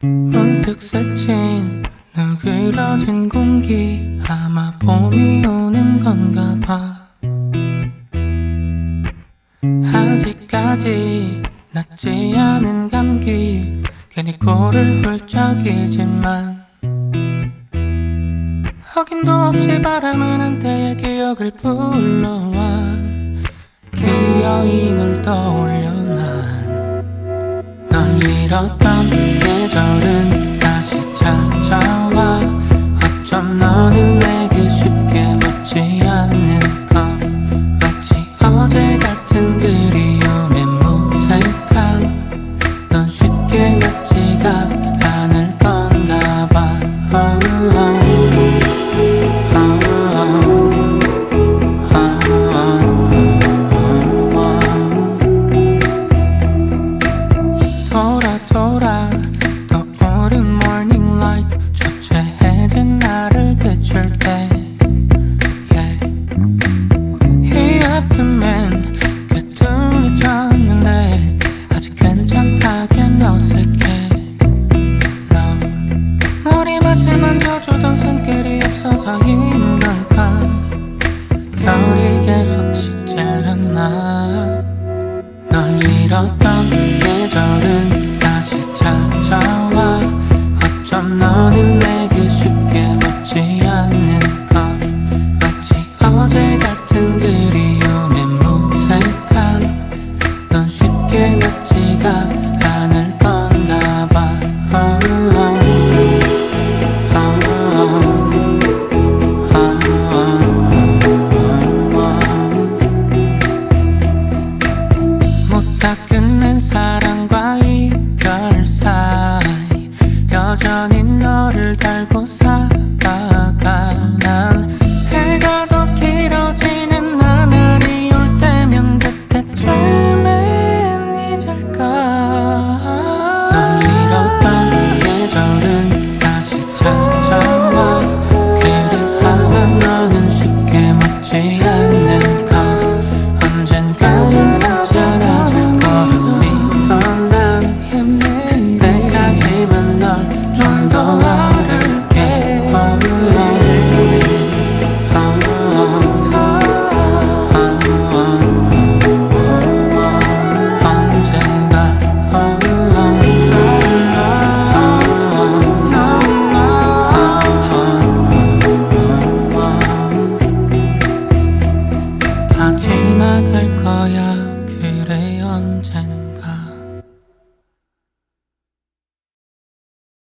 문득 스친 누그러진 공기, 아마 봄이 오는 건가 봐. 아직까지 낫지 않은 감기, 괜히 코를 훌쩍이지만 어김도 없이 바람은 한때의 기억을 불러와 기어이 널 떠올려 난. 널 잃었던 계절은 다시 찾아와. 어쩜 너는 내게 쉽게 묻지 않는 것, 마치 어제 같은 그리움의 무색함. 넌 쉽게 낫지가 않을 건가 봐. 돌아 떠오른 morning light, 초췌해진 나를 비출 때 이 아픔엔 꿰뚫이 졌는데 아직 괜찮다긴 어색해. 너 머리맡을 만져주던 손길이 없어서인 걸까? 열이 계속 식질렀나? 널 잃었던 계절은 다시 찾아와. 어쩜 너는 내게 쉽게 묻지 않는 것, 마치 어제 같은 그리움의 무색함. 넌 쉽게 낫지가 않을 건가 봐. 못 다 끝낸 사랑과 이별 사이 여전히 너를 달고 살아가. 난 해가 더 길어지는 나날이 올 때면 그때쯤엔 잊을까? 널 잃었던 계절은 다시 찾아와. 그래야만 너는 쉽게 묻지 않는 것, 언젠가는 괜찮아질 거라고 믿던 난. 그때까지만 널 좀 더 알을게. 언젠가 다 지나갈 거야, 그래 언젠가.